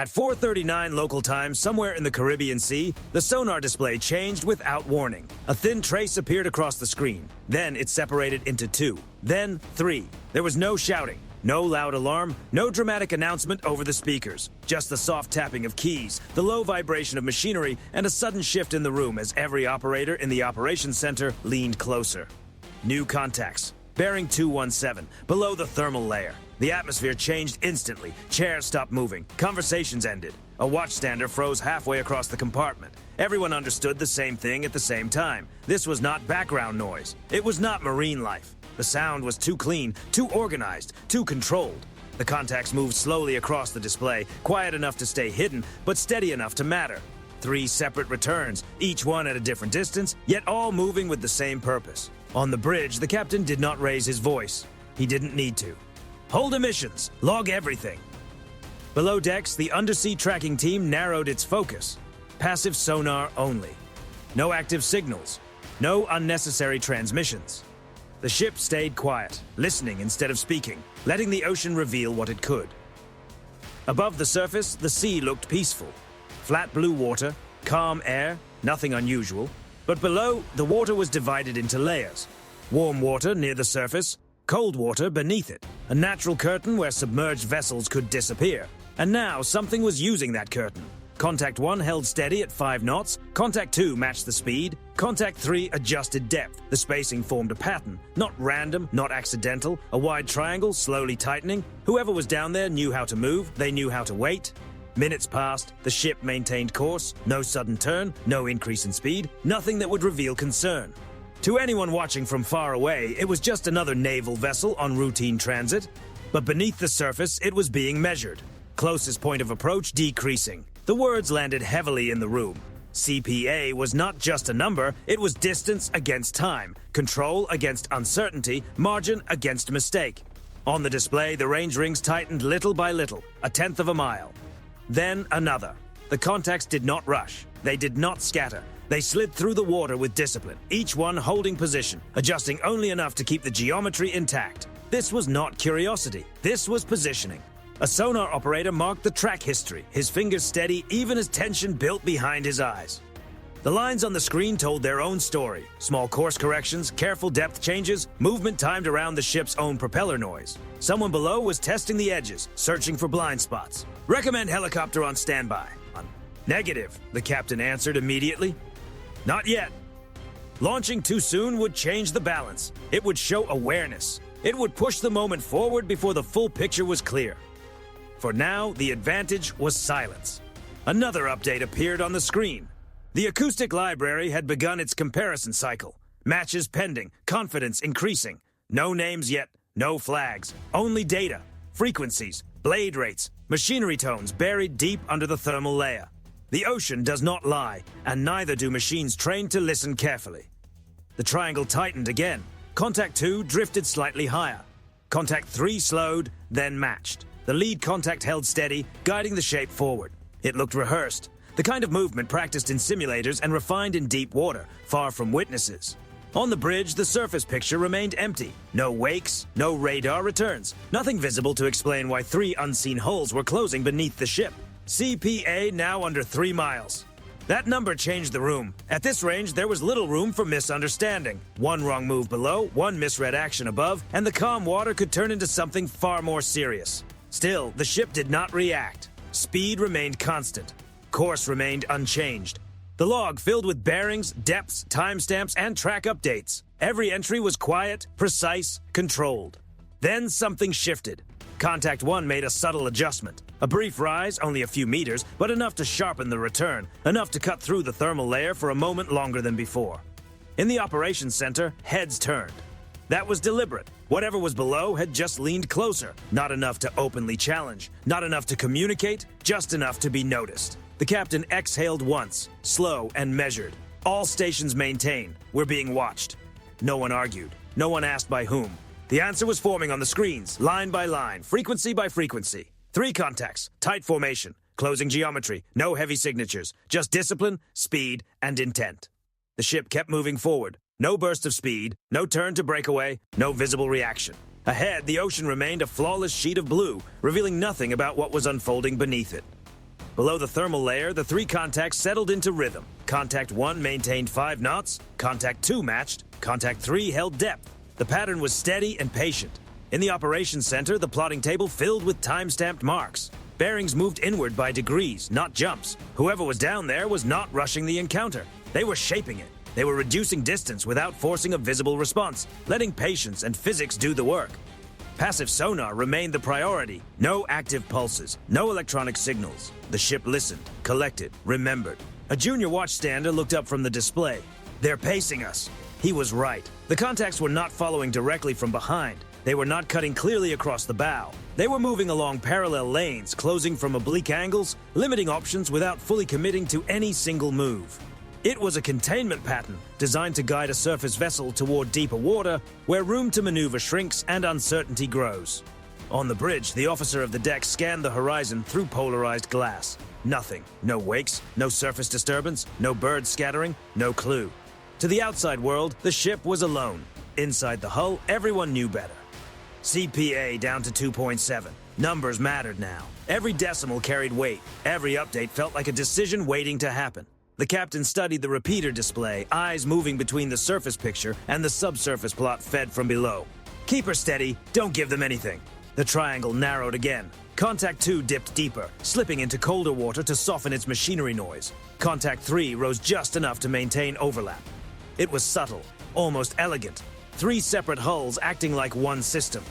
At 4:39 local time, somewhere in the Caribbean Sea, the sonar display changed without warning. A thin trace appeared across the screen. Then it separated into 2, then 3. There was no shouting, no loud alarm, no dramatic announcement over the speakers. Just the soft tapping of keys, the low vibration of machinery, and a sudden shift in the room as every operator in the operations center leaned closer. New contacts. Bearing 217, below the thermal layer. The atmosphere changed instantly. Chairs stopped moving. Conversations ended. A watchstander froze halfway across the compartment. Everyone understood the same thing at the same time. This was not background noise. It was not marine life. The sound was too clean, too organized, too controlled. The contacts moved slowly across the display, quiet enough to stay hidden, but steady enough to matter. 3 separate returns, each one at a different distance, yet all moving with the same purpose. On the bridge, the captain did not raise his voice. He didn't need to. Hold emissions. Log everything. Below decks, the undersea tracking team narrowed its focus. Passive sonar only. No active signals. No unnecessary transmissions. The ship stayed quiet, listening instead of speaking, letting the ocean reveal what it could. Above the surface, the sea looked peaceful. Flat blue water, calm air, nothing unusual. But below, the water was divided into layers. Warm water near the surface, cold water beneath it. A natural curtain where submerged vessels could disappear. And now something was using that curtain. Contact 1 held steady at 5 knots, Contact 2 matched the speed, Contact 3 adjusted depth. The spacing formed a pattern, not random, not accidental, a wide triangle slowly tightening. Whoever was down there knew how to move, they knew how to wait. Minutes passed, the ship maintained course, no sudden turn, no increase in speed, nothing that would reveal concern. To anyone watching from far away, it was just another naval vessel on routine transit. But beneath the surface, it was being measured. Closest point of approach decreasing. The words landed heavily in the room. CPA was not just a number, it was distance against time, control against uncertainty, margin against mistake. On the display, the range rings tightened little by little, 1/10 of a mile. Then another. The contacts did not rush. They did not scatter. They slid through the water with discipline, each one holding position, adjusting only enough to keep the geometry intact. This was not curiosity. This was positioning. A sonar operator marked the track history, his fingers steady even as tension built behind his eyes. The lines on the screen told their own story. Small course corrections, careful depth changes, movement timed around the ship's own propeller noise. Someone below was testing the edges, searching for blind spots. Recommend helicopter on standby. Negative, the captain answered immediately. Not yet. Launching too soon would change the balance. It would show awareness. It would push the moment forward before the full picture was clear. For now, the advantage was silence. Another update appeared on the screen. The acoustic library had begun its comparison cycle. Matches pending, confidence increasing. No names yet, no flags, only data, frequencies, blade rates, machinery tones buried deep under the thermal layer. The ocean does not lie, and neither do machines trained to listen carefully. The triangle tightened again. Contact 2 drifted slightly higher. Contact 3 slowed, then matched. The lead contact held steady, guiding the shape forward. It looked rehearsed, the kind of movement practiced in simulators and refined in deep water, far from witnesses. On the bridge, the surface picture remained empty. No wakes, no radar returns. Nothing visible to explain why 3 unseen holes were closing beneath the ship. CPA now under 3 miles. That number changed the room. At this range, there was little room for misunderstanding. One wrong move below, one misread action above, and the calm water could turn into something far more serious. Still, the ship did not react. Speed remained constant. Course remained unchanged. The log filled with bearings, depths, timestamps, and track updates. Every entry was quiet, precise, controlled. Then something shifted. Contact 1 made a subtle adjustment. A brief rise, only a few meters, but enough to sharpen the return, enough to cut through the thermal layer for a moment longer than before. In the operations center, heads turned. That was deliberate. Whatever was below had just leaned closer. Not enough to openly challenge, not enough to communicate, just enough to be noticed. The captain exhaled once, slow and measured. All stations maintain. We're being watched. No one argued. No one asked by whom. The answer was forming on the screens, line by line, frequency by frequency. 3 contacts, tight formation, closing geometry, no heavy signatures, just discipline, speed, and intent. The ship kept moving forward. No burst of speed, no turn to break away, no visible reaction. Ahead, the ocean remained a flawless sheet of blue, revealing nothing about what was unfolding beneath it. Below the thermal layer, the three contacts settled into rhythm. Contact 1 maintained 5 knots, Contact 2 matched, Contact 3 held depth. The pattern was steady and patient. In the operations center, the plotting table filled with time-stamped marks. Bearings moved inward by degrees, not jumps. Whoever was down there was not rushing the encounter. They were shaping it. They were reducing distance without forcing a visible response, letting patience and physics do the work. Passive sonar remained the priority. No active pulses, no electronic signals. The ship listened, collected, remembered. A junior watchstander looked up from the display. "They're pacing us." He was right. The contacts were not following directly from behind. They were not cutting clearly across the bow. They were moving along parallel lanes, closing from oblique angles, limiting options without fully committing to any single move. It was a containment pattern designed to guide a surface vessel toward deeper water where room to maneuver shrinks and uncertainty grows. On the bridge, the officer of the deck scanned the horizon through polarized glass. Nothing. No wakes, no surface disturbance, no birds scattering, no clue. To the outside world, the ship was alone. Inside the hull, everyone knew better. CPA down to 2.7. Numbers mattered now. Every decimal carried weight. Every update felt like a decision waiting to happen. The captain studied the repeater display, eyes moving between the surface picture and the subsurface plot fed from below. "Keep her steady, don't give them anything." The triangle narrowed again. Contact 2 dipped deeper, slipping into colder water to soften its machinery noise. Contact 3 rose just enough to maintain overlap. It was subtle, almost elegant. 3 separate hulls acting like one system.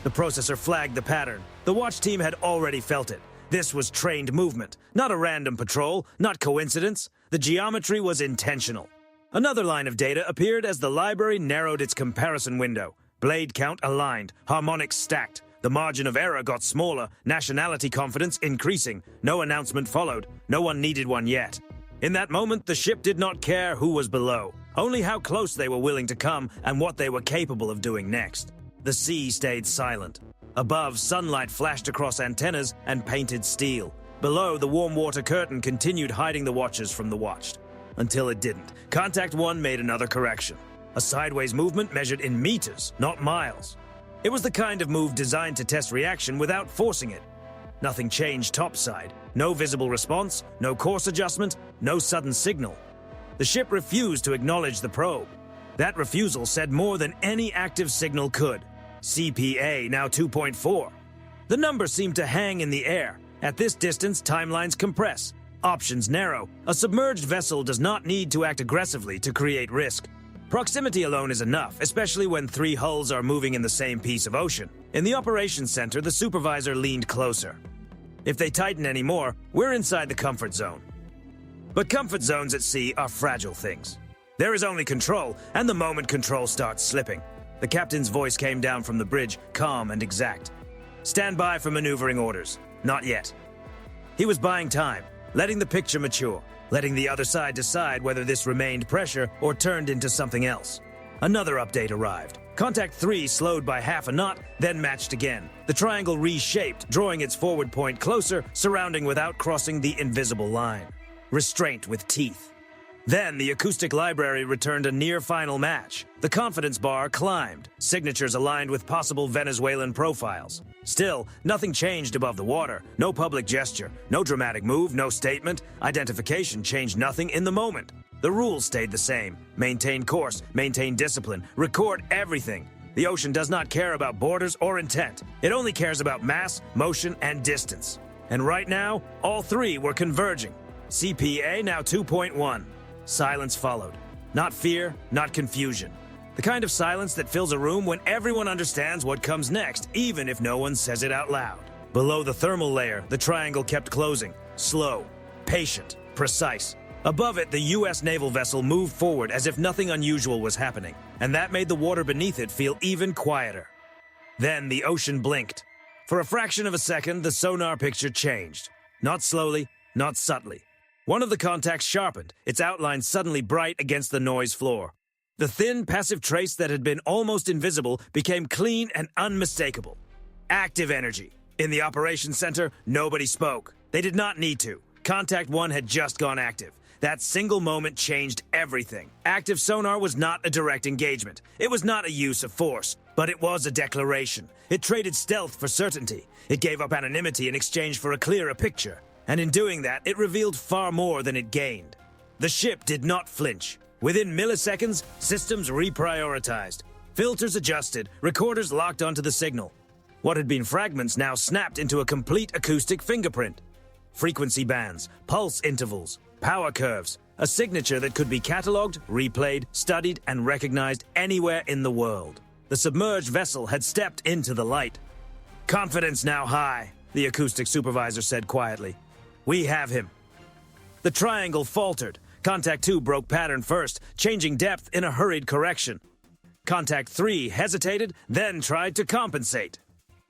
The processor flagged the pattern. The watch team had already felt it. This was trained movement, not a random patrol, not coincidence. The geometry was intentional. Another line of data appeared as the library narrowed its comparison window. Blade count aligned, harmonics stacked. The margin of error got smaller, nationality confidence increasing. No announcement followed. No one needed one yet. In that moment, the ship did not care who was below, only how close they were willing to come and what they were capable of doing next. The sea stayed silent. Above, sunlight flashed across antennas and painted steel. Below, the warm water curtain continued hiding the watchers from the watched. Until it didn't. Contact 1 made another correction. A sideways movement measured in meters, not miles. It was the kind of move designed to test reaction without forcing it. Nothing changed topside. No visible response, no course adjustment, no sudden signal. The ship refused to acknowledge the probe. That refusal said more than any active signal could. CPA now 2.4. The number seemed to hang in the air. At this distance, timelines compress. Options narrow. A submerged vessel does not need to act aggressively to create risk. Proximity alone is enough, especially when 3 hulls are moving in the same piece of ocean. In the operations center, the supervisor leaned closer. If they tighten any more, we're inside the comfort zone. But comfort zones at sea are fragile things. There is only control, and the moment control starts slipping. The captain's voice came down from the bridge, calm and exact. "Stand by for maneuvering orders." Not yet. He was buying time, letting the picture mature, letting the other side decide whether this remained pressure or turned into something else. Another update arrived. Contact 3 slowed by half a knot, then matched again. The triangle reshaped, drawing its forward point closer, surrounding without crossing the invisible line. Restraint with teeth. Then the acoustic library returned a near-final match. The confidence bar climbed, signatures aligned with possible Venezuelan profiles. Still, nothing changed above the water. No public gesture, no dramatic move, no statement. Identification changed nothing in the moment. The rules stayed the same. Maintain course, maintain discipline, record everything. The ocean does not care about borders or intent. It only cares about mass, motion, and distance. And right now, all 3 were converging. CPA now 2.1. Silence followed. Not fear, not confusion. The kind of silence that fills a room when everyone understands what comes next, even if no one says it out loud. Below the thermal layer, the triangle kept closing. Slow, patient, precise. Above it, the U.S. naval vessel moved forward as if nothing unusual was happening, and that made the water beneath it feel even quieter. Then the ocean blinked. For a fraction of a second, the sonar picture changed. Not slowly, not subtly. One of the contacts sharpened, its outline suddenly bright against the noise floor. The thin, passive trace that had been almost invisible became clean and unmistakable. Active energy. In the operations center, nobody spoke. They did not need to. Contact 1 had just gone active. That single moment changed everything. Active sonar was not a direct engagement. It was not a use of force, but it was a declaration. It traded stealth for certainty. It gave up anonymity in exchange for a clearer picture. And in doing that, it revealed far more than it gained. The ship did not flinch. Within milliseconds, systems reprioritized. Filters adjusted, recorders locked onto the signal. What had been fragments now snapped into a complete acoustic fingerprint. Frequency bands, pulse intervals, power curves, a signature that could be catalogued, replayed, studied, and recognized anywhere in the world. The submerged vessel had stepped into the light. "Confidence now high," the acoustic supervisor said quietly. "We have him." The triangle faltered. Contact 2 broke pattern first, changing depth in a hurried correction. Contact 3 hesitated, then tried to compensate.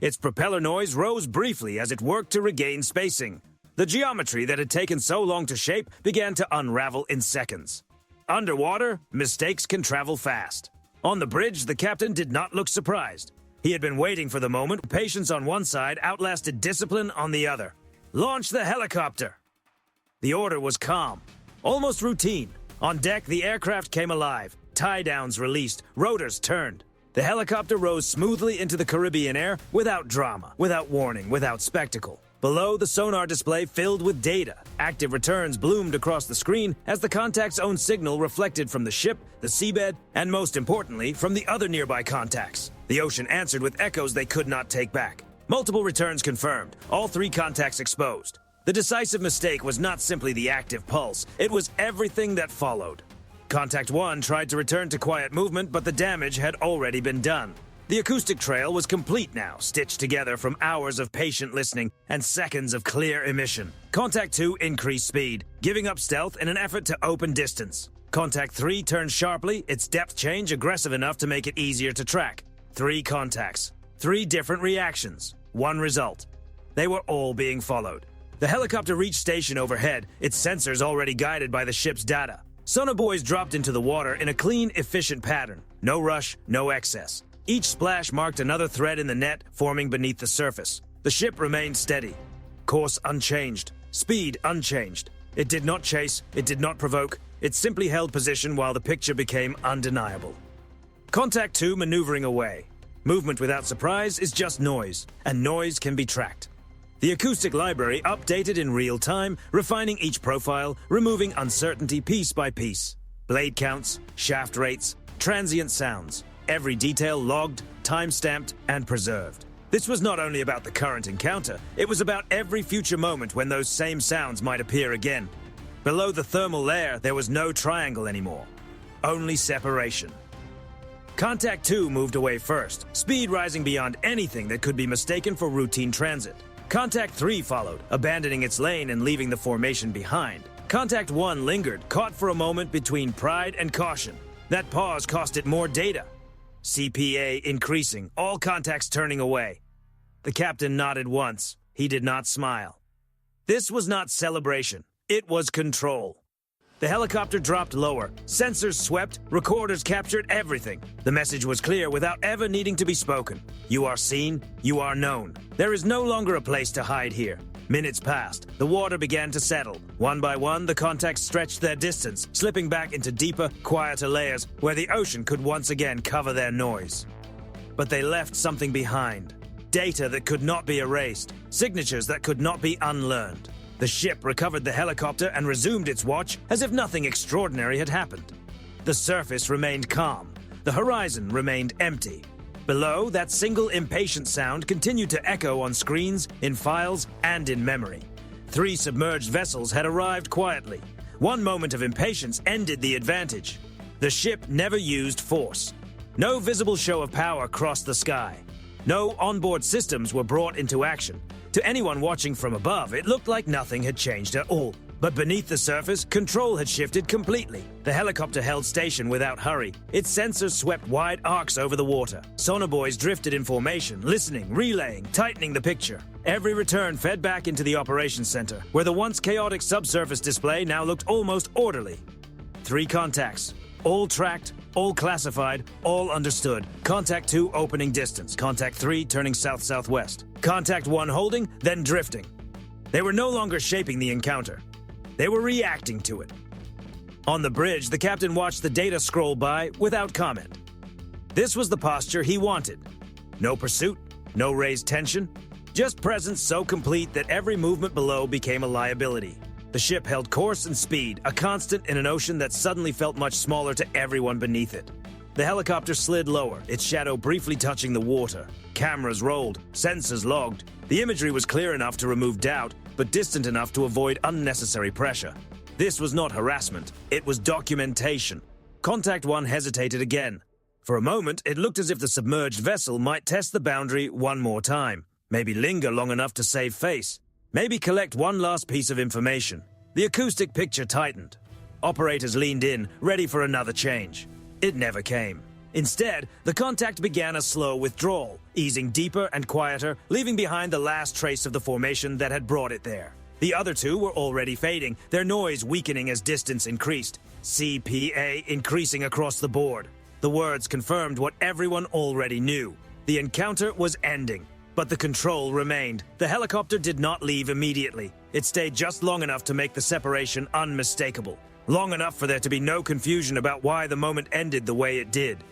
Its propeller noise rose briefly as it worked to regain spacing. The geometry that had taken so long to shape began to unravel in seconds. Underwater, mistakes can travel fast. On the bridge, the captain did not look surprised. He had been waiting for the moment. Patience on one side outlasted discipline on the other. "Launch the helicopter!" The order was calm, almost routine. On deck, the aircraft came alive. Tie-downs released, rotors turned. The helicopter rose smoothly into the Caribbean air without drama, without warning, without spectacle. Below, the sonar display filled with data. Active returns bloomed across the screen as the contact's own signal reflected from the ship, the seabed, and most importantly, from the other nearby contacts. The ocean answered with echoes they could not take back. Multiple returns confirmed, all 3 contacts exposed. The decisive mistake was not simply the active pulse, it was everything that followed. Contact 1 tried to return to quiet movement, but the damage had already been done. The acoustic trail was complete now, stitched together from hours of patient listening and seconds of clear emission. Contact 2 increased speed, giving up stealth in an effort to open distance. Contact 3 turned sharply, its depth change aggressive enough to make it easier to track. 3 contacts, 3 different reactions, 1 result. They were all being followed. The helicopter reached station overhead, its sensors already guided by the ship's data. Sonobuoys dropped into the water in a clean, efficient pattern. No rush, no excess. Each splash marked another thread in the net forming beneath the surface. The ship remained steady. Course unchanged. Speed unchanged. It did not chase, it did not provoke. It simply held position while the picture became undeniable. Contact 2 maneuvering away. Movement without surprise is just noise, and noise can be tracked. The acoustic library updated in real time, refining each profile, removing uncertainty piece by piece. Blade counts, shaft rates, transient sounds. Every detail logged, time-stamped, and preserved. This was not only about the current encounter, it was about every future moment when those same sounds might appear again. Below the thermal layer, there was no triangle anymore. Only separation. Contact 2 moved away first, speed rising beyond anything that could be mistaken for routine transit. Contact 3 followed, abandoning its lane and leaving the formation behind. Contact 1 lingered, caught for a moment between pride and caution. That pause cost it more data. CPA increasing, all contacts turning away. The captain nodded once. He did not smile. This was not celebration. It was control. The helicopter dropped lower. Sensors swept, recorders captured everything. The message was clear without ever needing to be spoken. You are seen, you are known. There is no longer a place to hide here. Minutes passed. The water began to settle. One by one, the contacts stretched their distance, slipping back into deeper, quieter layers where the ocean could once again cover their noise. But they left something behind. Data that could not be erased. Signatures that could not be unlearned. The ship recovered the helicopter and resumed its watch as if nothing extraordinary had happened. The surface remained calm. The horizon remained empty. Below, that single impatient sound continued to echo on screens, in files, and in memory. 3 submerged vessels had arrived quietly. One moment of impatience ended the advantage. The ship never used force. No visible show of power crossed the sky. No onboard systems were brought into action. To anyone watching from above, it looked like nothing had changed at all. But beneath the surface, control had shifted completely. The helicopter held station without hurry. Its sensors swept wide arcs over the water. Sonobuoys drifted in formation, listening, relaying, tightening the picture. Every return fed back into the operations center, where the once chaotic subsurface display now looked almost orderly. 3 contacts. All tracked, all classified, all understood. Contact 2 opening distance. Contact 3 turning south-southwest. Contact 1 holding, then drifting. They were no longer shaping the encounter. They were reacting to it. On the bridge, the captain watched the data scroll by without comment. This was the posture he wanted. No pursuit, no raised tension, Just presence so complete that every movement below became a liability. The ship held course and speed, a constant in an ocean that suddenly felt much smaller to everyone beneath it. The helicopter slid lower, its shadow briefly touching the water. Cameras rolled, sensors logged. The imagery was clear enough to remove doubt, but distant enough to avoid unnecessary pressure. This was not harassment, it was documentation. Contact 1 hesitated again. For a moment, it looked as if the submerged vessel might test the boundary one more time. Maybe linger long enough to save face. Maybe collect one last piece of information. The acoustic picture tightened. Operators leaned in, ready for another change. It never came. Instead, the contact began a slow withdrawal, easing deeper and quieter, leaving behind the last trace of the formation that had brought it there. The other two were already fading, their noise weakening as distance increased. CPA increasing across the board. The words confirmed what everyone already knew. The encounter was ending. But the control remained. The helicopter did not leave immediately. It stayed just long enough to make the separation unmistakable. Long enough for there to be no confusion about why the moment ended the way it did.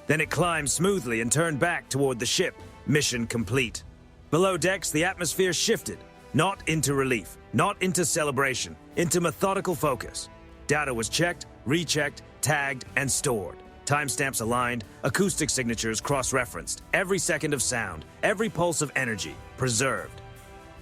Then it climbed smoothly and turned back toward the ship. Mission complete. Below decks, the atmosphere shifted. Not into relief, not into celebration, into methodical focus. Data was checked, rechecked, tagged, and stored. Timestamps aligned, acoustic signatures cross-referenced, every second of sound, every pulse of energy, preserved.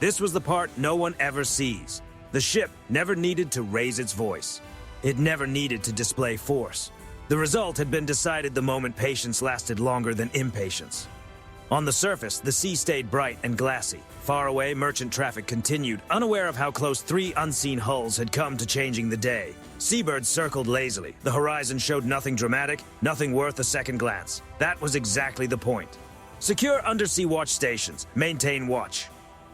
This was the part no one ever sees. The ship never needed to raise its voice. It never needed to display force. The result had been decided the moment patience lasted longer than impatience. On the surface, the sea stayed bright and glassy. Far away, merchant traffic continued, unaware of how close 3 unseen hulls had come to changing the day. Seabirds circled lazily. The horizon showed nothing dramatic, nothing worth a second glance. That was exactly the point. Secure undersea watch stations. Maintain watch.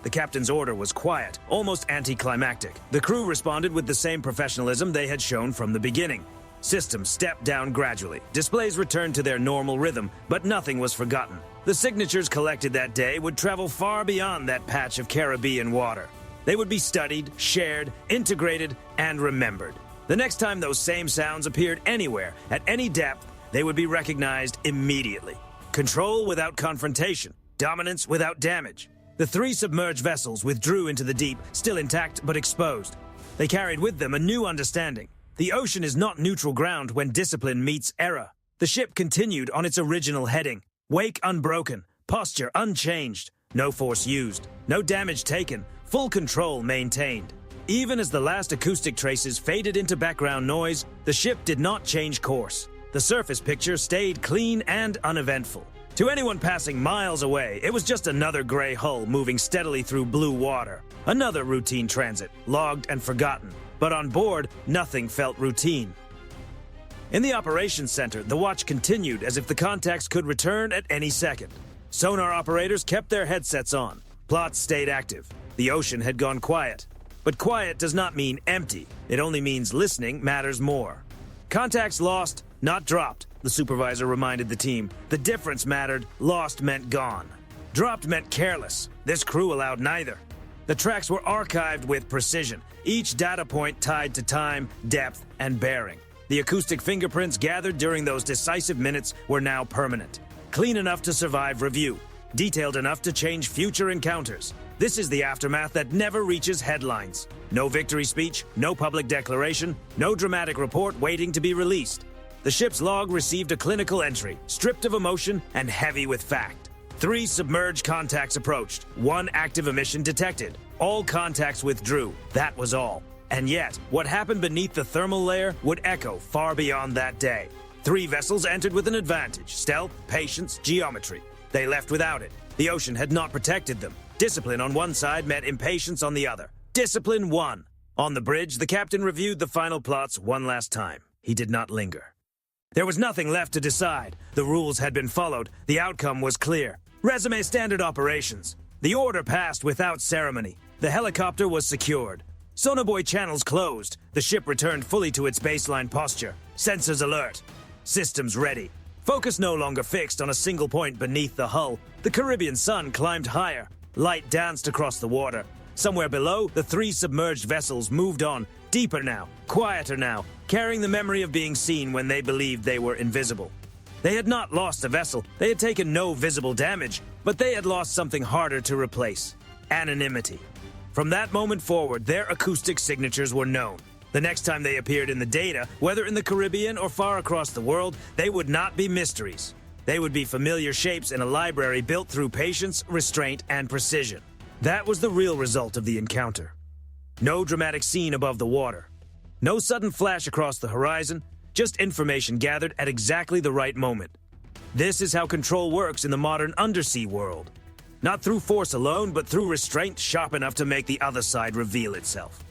The captain's order was quiet, almost anticlimactic. The crew responded with the same professionalism they had shown from the beginning. Systems stepped down gradually. Displays returned to their normal rhythm, but nothing was forgotten. The signatures collected that day would travel far beyond that patch of Caribbean water. They would be studied, shared, integrated, and remembered. The next time those same sounds appeared anywhere, at any depth, they would be recognized immediately. Control without confrontation, dominance without damage. The 3 submerged vessels withdrew into the deep, still intact but exposed. They carried with them a new understanding. The ocean is not neutral ground when discipline meets error. The ship continued on its original heading. Wake unbroken, posture unchanged, no force used, no damage taken, full control maintained. Even as the last acoustic traces faded into background noise, the ship did not change course. The surface picture stayed clean and uneventful. To anyone passing miles away, it was just another gray hull moving steadily through blue water. Another routine transit, logged and forgotten. But on board, nothing felt routine. In the operations center, the watch continued as if the contacts could return at any second. Sonar operators kept their headsets on. Plots stayed active. The ocean had gone quiet. But quiet does not mean empty. It only means listening matters more. Contacts lost, not dropped, the supervisor reminded the team. The difference mattered. Lost meant gone. Dropped meant careless. This crew allowed neither. The tracks were archived with precision, each data point tied to time, depth, and bearing. The acoustic fingerprints gathered during those decisive minutes were now permanent. Clean enough to survive review, detailed enough to change future encounters. This is the aftermath that never reaches headlines. No victory speech, no public declaration, no dramatic report waiting to be released. The ship's log received a clinical entry, stripped of emotion and heavy with fact. 3 submerged contacts approached, 1 active emission detected. All contacts withdrew, that was all. And yet, what happened beneath the thermal layer would echo far beyond that day. 3 vessels entered with an advantage: stealth, patience, geometry. They left without it. The ocean had not protected them. Discipline on one side met impatience on the other. Discipline won. On the bridge, the captain reviewed the final plots one last time. He did not linger. There was nothing left to decide. The rules had been followed. The outcome was clear. Resume standard operations. The order passed without ceremony. The helicopter was secured. Sonobuoy channels closed. The ship returned fully to its baseline posture. Sensors alert. Systems ready. Focus no longer fixed on a single point beneath the hull. The Caribbean sun climbed higher. Light danced across the water. Somewhere below, the 3 submerged vessels moved on, deeper now, quieter now, carrying the memory of being seen when they believed they were invisible. They had not lost a vessel. They had taken no visible damage. But they had lost something harder to replace: anonymity. From that moment forward, their acoustic signatures were known. The next time they appeared in the data, whether in the Caribbean or far across the world, they would not be mysteries. They would be familiar shapes in a library built through patience, restraint, and precision. That was the real result of the encounter. No dramatic scene above the water. No sudden flash across the horizon, just information gathered at exactly the right moment. This is how control works in the modern undersea world. Not through force alone, but through restraint sharp enough to make the other side reveal itself.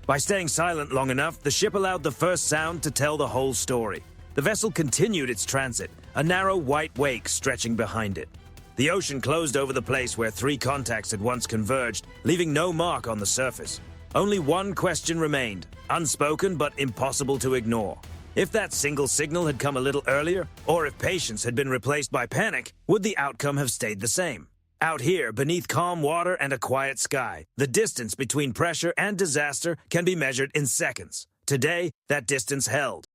By staying silent long enough, the ship allowed the first sound to tell the whole story. The vessel continued its transit, a narrow white wake stretching behind it. The ocean closed over the place where three contacts had once converged, leaving no mark on the surface. Only one question remained, unspoken but impossible to ignore. If that single signal had come a little earlier, or if patience had been replaced by panic, would the outcome have stayed the same? Out here, beneath calm water and a quiet sky, the distance between pressure and disaster can be measured in seconds. Today, that distance held.